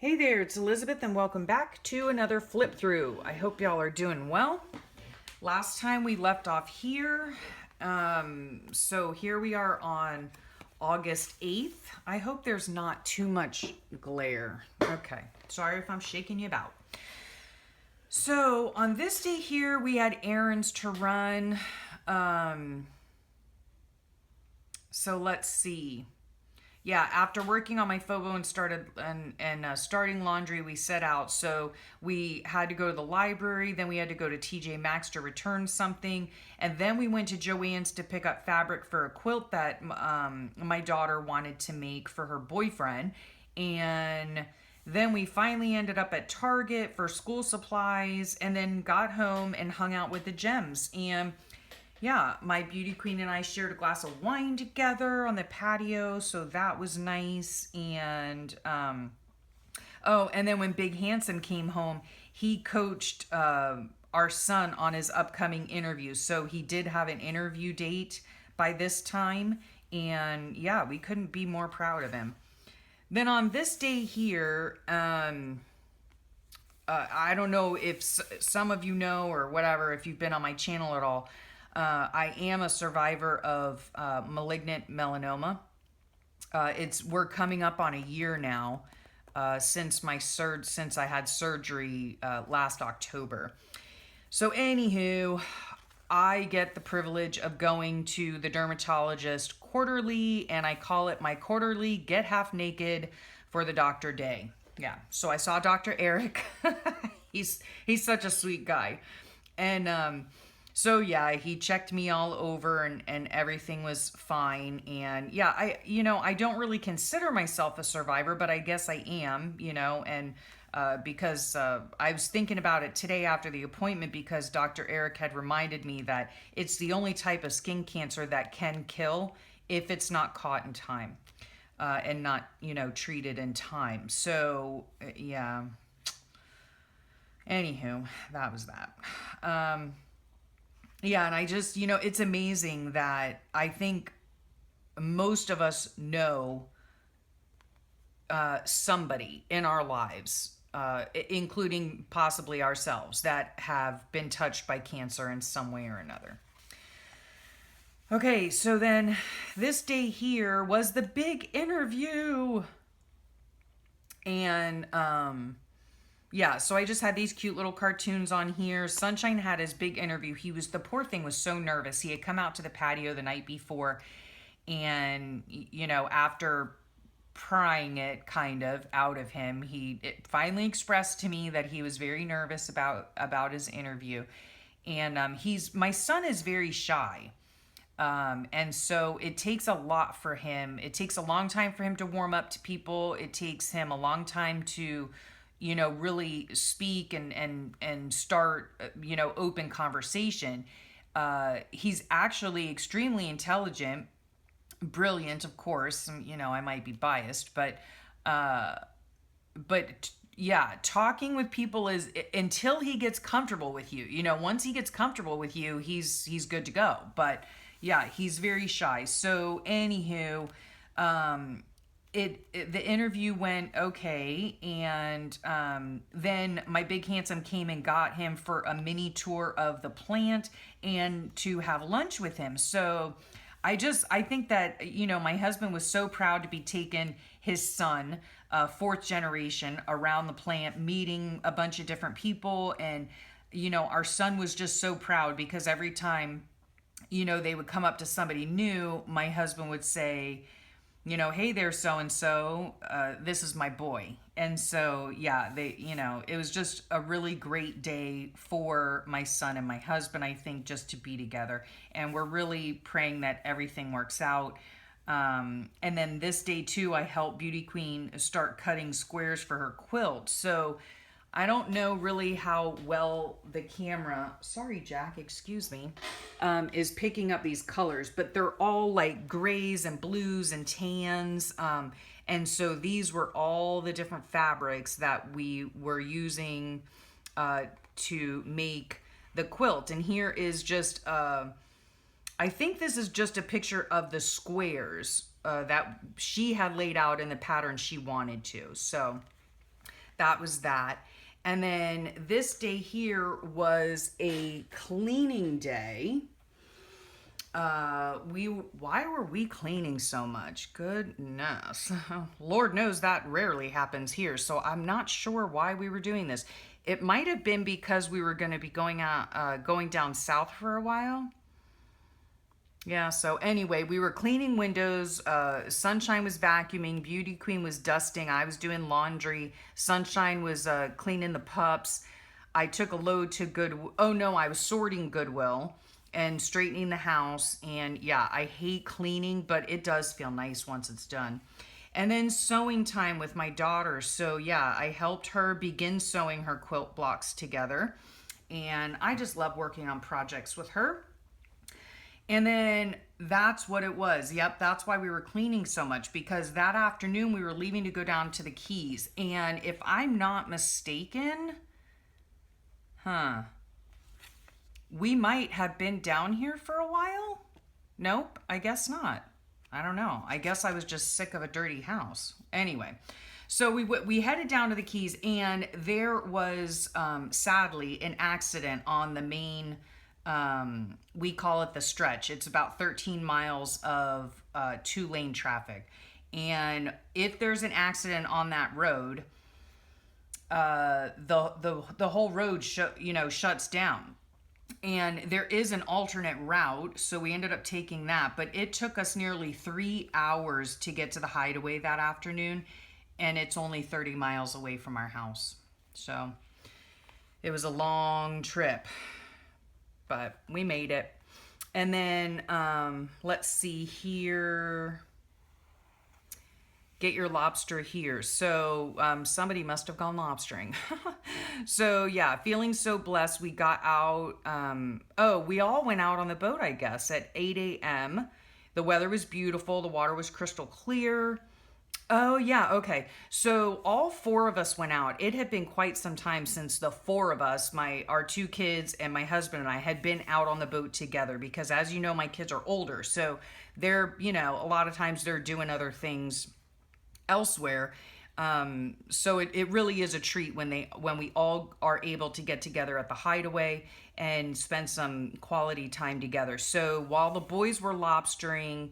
Hey there, it's Elizabeth and welcome back to another flip through. I hope y'all are doing well. Last time we left off here, so here we are on August 8th. I hope there's not too much glare. Okay, sorry if I'm shaking you about. So on this day here, we had errands to run. So let's see. Yeah, after working on my photo and starting laundry, we set out. So we had to go to the library, then we had to go to TJ Maxx to return something, and then we went to Joann's to pick up fabric for a quilt that my daughter wanted to make for her boyfriend. And then we finally ended up at Target for school supplies, and then got home and hung out with the Gems. And yeah, my beauty queen and I shared a glass of wine together on the patio, so that was nice. And oh, and then when Big Hanson came home, he coached our son on his upcoming interview. So he did have an interview date by this time, and yeah, we couldn't be more proud of him. Then on this day here, I don't know if some of you know or whatever, if you've been on my channel at all. I am a survivor of malignant melanoma. We're coming up on a year now since I had surgery last October. So anywho, I get the privilege of going to the dermatologist quarterly, and I call it my quarterly get half naked for the doctor day. Yeah, so I saw Dr. Eric. he's such a sweet guy. And so yeah, he checked me all over, and everything was fine. And yeah, I don't really consider myself a survivor, but I guess I am, and because I was thinking about it today after the appointment, because Dr. Eric had reminded me that it's the only type of skin cancer that can kill if it's not caught in time and not, treated in time. So yeah, anywho, that was that. Yeah, and I just, it's amazing that I think most of us know somebody in our lives, including possibly ourselves, that have been touched by cancer in some way or another. Okay, so then this day here was the big interview. And yeah, so I just had these cute little cartoons on here. Sunshine had his big interview. The poor thing was so nervous. He had come out to the patio the night before, and, after prying it kind of out of him, it finally expressed to me that he was very nervous about his interview. And my son is very shy. And so it takes a lot for him. It takes a long time for him to warm up to people. It takes him a long time to really speak and start, open conversation. He's actually extremely intelligent, brilliant, of course. I might be biased, but yeah, talking with people is until he gets comfortable with you. Once he gets comfortable with you, he's good to go. But yeah, he's very shy. So anywho, the interview went okay, and then my big handsome came and got him for a mini tour of the plant and to have lunch with him. So I think that my husband was so proud to be taking his son, fourth generation, around the plant, meeting a bunch of different people. And our son was just so proud, because every time they would come up to somebody new, my husband would say, hey there, so and so, this is my boy. And so yeah, it was just a really great day for my son and my husband, I think, just to be together. And we're really praying that everything works out. And then this day too, I helped Beauty Queen start cutting squares for her quilt. So I don't know really how well the camera, sorry Jack, excuse me, is picking up these colors, but they're all like grays and blues and tans. And so these were all the different fabrics that we were using to make the quilt. And here is just, I think this is just a picture of the squares that she had laid out in the pattern she wanted to. So that was that. And then this day here was a cleaning day. We Why were we cleaning so much? Goodness. Lord knows that rarely happens here, so I'm not sure why we were doing this. It might have been because we were going to be going down south for a while. Yeah, so anyway, we were cleaning windows. Sunshine was vacuuming. Beauty Queen was dusting. I was doing laundry. Sunshine was cleaning the pups. I took a load to Goodwill. Oh no, I was sorting Goodwill and straightening the house. And yeah, I hate cleaning, but it does feel nice once it's done. And then sewing time with my daughter. So yeah, I helped her begin sewing her quilt blocks together. And I just love working on projects with her. And then that's what it was. Yep, that's why we were cleaning so much, because that afternoon we were leaving to go down to the Keys. And if I'm not mistaken, we might have been down here for a while. Nope, I guess not. I don't know. I guess I was just sick of a dirty house. Anyway, so we headed down to the Keys, and there was sadly an accident on the main. We call it the stretch. It's about 13 miles of 2-lane traffic, and if there's an accident on that road, the whole road shuts down. And there is an alternate route, so we ended up taking that. But it took us nearly 3 hours to get to the hideaway that afternoon, and it's only 30 miles away from our house. So it was a long trip, but we made it. And then let's see here. Get your lobster here. So somebody must have gone lobstering. So yeah, feeling so blessed. We got out. We all went out on the boat, I guess, at 8 a.m. The weather was beautiful. The water was crystal clear. Oh yeah, okay. So all 4 of us went out. It had been quite some time since the 4 of us, our 2 kids and my husband and I, had been out on the boat together, because as you know, my kids are older. So they're, a lot of times they're doing other things elsewhere. So it really is a treat when we all are able to get together at the hideaway and spend some quality time together. So while the boys were lobstering,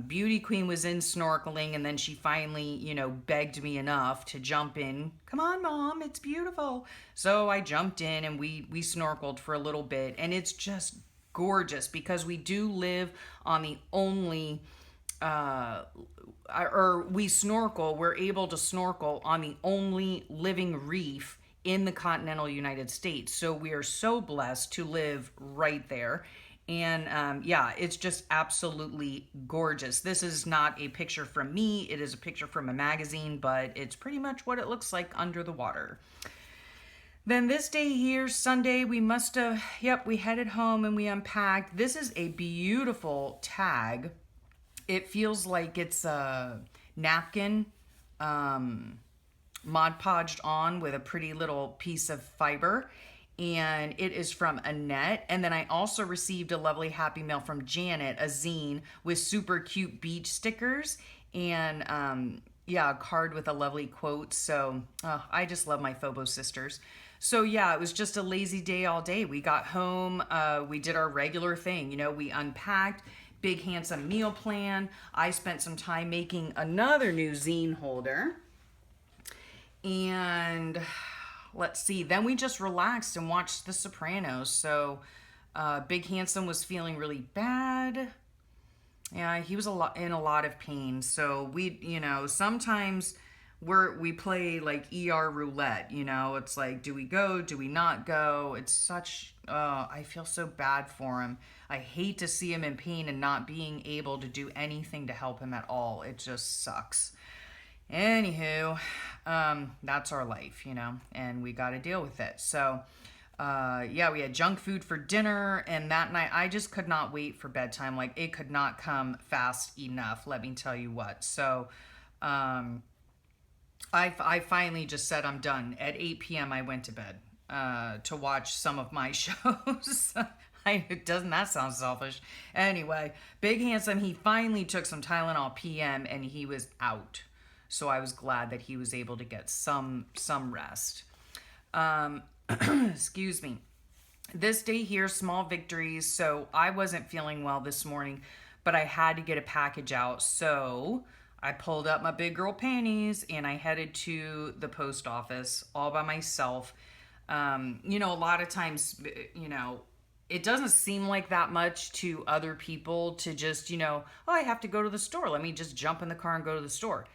Beauty Queen was in snorkeling, and then she finally, begged me enough to jump in. Come on, Mom, it's beautiful. So I jumped in, and we snorkeled for a little bit, and it's just gorgeous, because we do live on the only we're able to snorkel on the only living reef in the continental United States. So we are so blessed to live right there. And it's just absolutely gorgeous. This is not a picture from me. It is a picture from a magazine, but it's pretty much what it looks like under the water. Then this day here, Sunday, we headed home and we unpacked. This is a beautiful tag. It feels like it's a napkin Mod Podged on with a pretty little piece of fiber. And it is from Annette. And then I also received a lovely happy mail from Janet, a zine with super cute beach stickers. And a card with a lovely quote. So I just love my Phobo sisters. So yeah, it was just a lazy day all day. We got home, we did our regular thing. We unpacked. Big handsome meal plan. I spent some time making another new zine holder. And let's see, then we just relaxed and watched The Sopranos. So Big Handsome was feeling really bad. Yeah, he was in a lot of pain. So we, sometimes we play like ER roulette, it's like, do we go, do we not go? It's such, I feel so bad for him. I hate to see him in pain and not being able to do anything to help him at all. It just sucks. Anywho, that's our life, and we got to deal with it. So, we had junk food for dinner, and that night I just could not wait for bedtime. Like, it could not come fast enough, let me tell you what. So, I finally just said I'm done. At 8 p.m. I went to bed to watch some of my shows. Doesn't that sound selfish? Anyway, Big Handsome, he finally took some Tylenol PM and he was out. So I was glad that he was able to get some rest. Excuse me. This day here, small victories. So I wasn't feeling well this morning, but I had to get a package out. So I pulled up my big girl panties and I headed to the post office all by myself. A lot of times, it doesn't seem like that much to other people to just, oh, I have to go to the store. Let me just jump in the car and go to the store.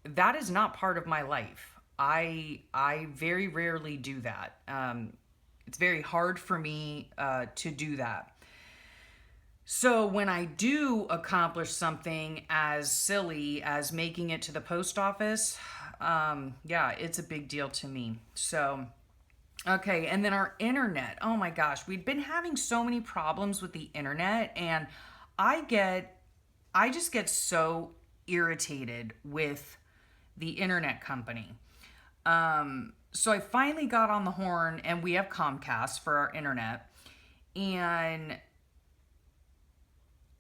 That is not part of my life. I very rarely do that. It's very hard for me to do that. So when I do accomplish something as silly as making it to the post office, yeah, it's a big deal to me. So, okay, and then our internet. Oh my gosh, we've been having so many problems with the internet, and I just get so irritated with the internet company. So I finally got on the horn, and we have Comcast for our internet, and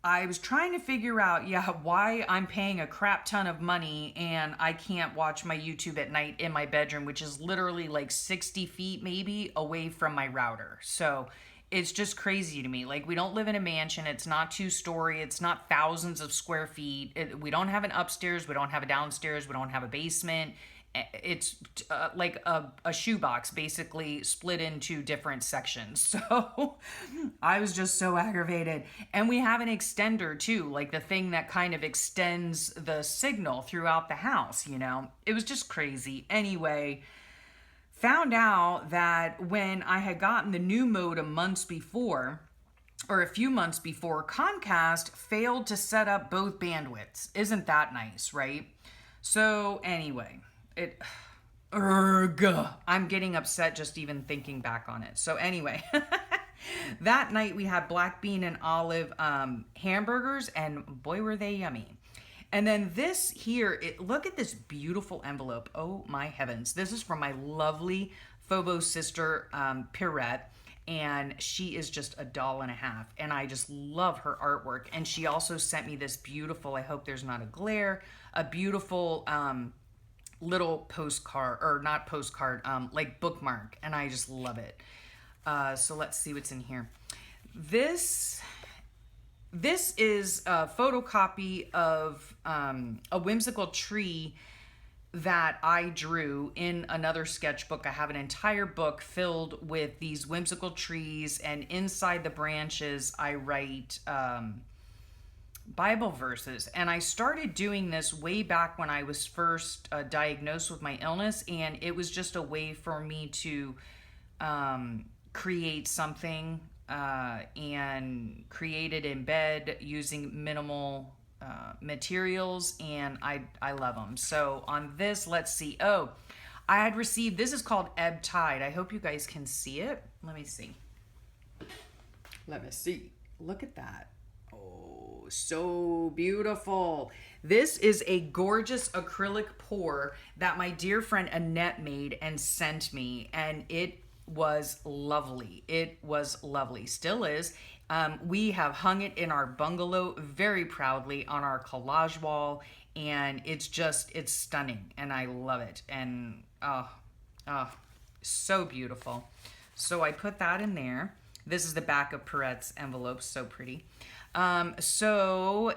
I was trying to figure out, why I'm paying a crap ton of money and I can't watch my YouTube at night in my bedroom, which is literally like 60 feet maybe away from my router. So it's just crazy to me. Like, we don't live in a mansion. It's not 2-story. It's not thousands of square feet. We don't have an upstairs. We don't have a downstairs. We don't have a basement. It's like a shoebox basically split into different sections. So I was just so aggravated. And we have an extender too, like the thing that kind of extends the signal throughout the house. It was just crazy. Anyway, found out that when I had gotten the new modem months before, or a few months before, Comcast failed to set up both bandwidths. Isn't that nice, right? So anyway, I'm getting upset just even thinking back on it. So anyway, that night we had black bean and olive hamburgers, and boy were they yummy. And then this here, look at this beautiful envelope. Oh my heavens. This is from my lovely Phobo sister, Pirette. And she is just a doll and a half. And I just love her artwork. And she also sent me this beautiful, I hope there's not a glare, a beautiful little postcard, or not postcard, like bookmark. And I just love it. So let's see what's in here. This is a photocopy of a whimsical tree that I drew in another sketchbook. I have an entire book filled with these whimsical trees, and inside the branches I write Bible verses. And I started doing this way back when I was first diagnosed with my illness, and it was just a way for me to create something and create it in bed using minimal materials, and I love them. So on this, let's see. Oh, I had received, this is called Ebb Tide. I hope you guys can see it. Let me see. Look at that. Oh, so beautiful. This is a gorgeous acrylic pour that my dear friend Annette made and sent me, and it was lovely. It was lovely. Still is. We have hung it in our bungalow very proudly on our collage wall, and it's stunning, and I love it. And so beautiful. So I put that in there. This is the back of Pirette's envelope. So pretty. So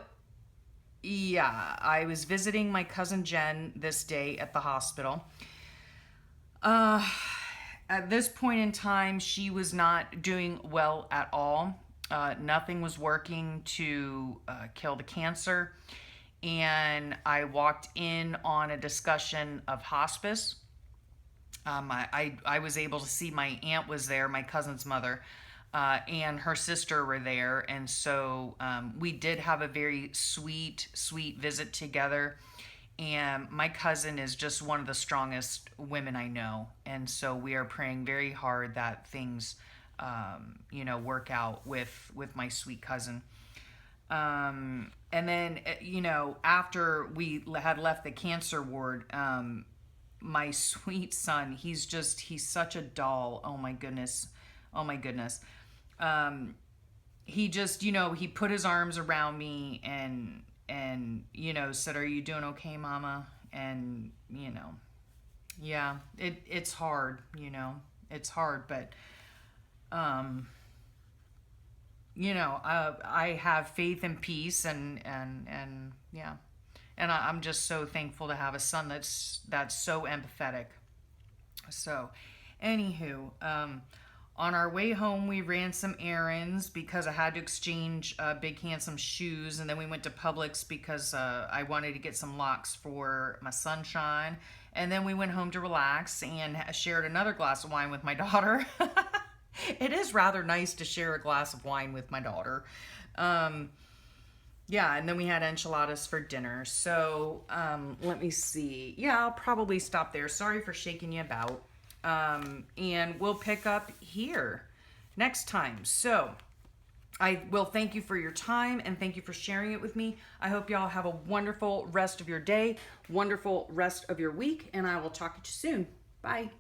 yeah, I was visiting my cousin Jen this day at the hospital. At this point in time, she was not doing well at all. Nothing was working to kill the cancer. And I walked in on a discussion of hospice. I was able to see my aunt was there, my cousin's mother, and her sister were there. And so we did have a very sweet visit together. And my cousin is just one of the strongest women I know. And so we are praying very hard that things, work out with my sweet cousin. And then, after we had left the cancer ward, my sweet son, he's such a doll. Oh my goodness. He just, he put his arms around me and said, "Are you doing okay, Mama?" and yeah, it's hard, it's hard, but I have faith and peace, and yeah, and I'm just so thankful to have a son that's so empathetic. So, anywho, on our way home, we ran some errands because I had to exchange Big Handsome shoes, and then we went to Publix because I wanted to get some locks for my sunshine. And then we went home to relax and shared another glass of wine with my daughter. It is rather nice to share a glass of wine with my daughter. Yeah, and then we had enchiladas for dinner. So let me see. Yeah, I'll probably stop there. Sorry for shaking you about. And we'll pick up here next time. So I will thank you for your time and thank you for sharing it with me. I hope y'all have a wonderful rest of your day, wonderful rest of your week, and I will talk to you soon. Bye.